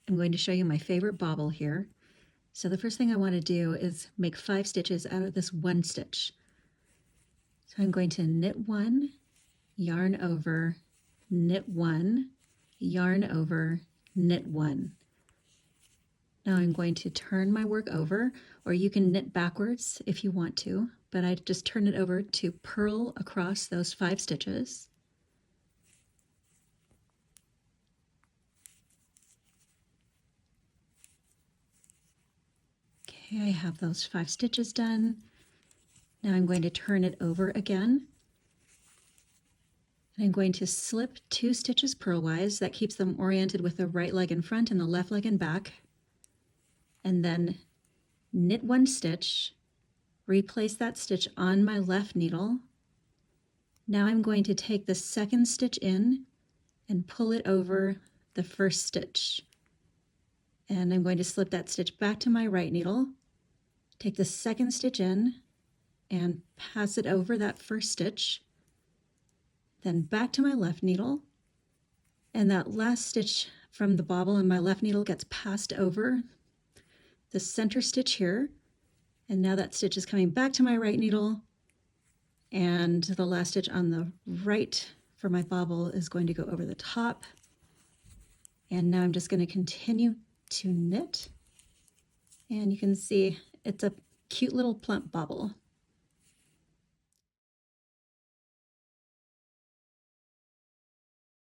I'm going to show you my favorite bobble here. So the first thing I want to do is make 5 stitches out of this one stitch. So I'm going to knit 1, yarn over, knit 1, yarn over, knit 1. Now I'm going to turn my work over, or you can knit backwards if you want to, but I just turn it over to purl across those 5 stitches. Okay, I have those 5 stitches done. Now I'm going to turn it over again. And I'm going to slip 2 stitches purlwise. That keeps them oriented with the right leg in front and the left leg in back. And then knit 1 stitch, replace that stitch on my left needle. Now I'm going to take the second stitch in and pull it over the first stitch. And I'm going to slip that stitch back to my right needle, take the second stitch in and pass it over that first stitch, then back to my left needle, and that last stitch from the bobble in my left needle gets passed over the center stitch here, and now that stitch is coming back to my right needle, and the last stitch on the right for my bobble is going to go over the top. And now I'm just going to continue to knit, and you can see it's a cute little plump bobble.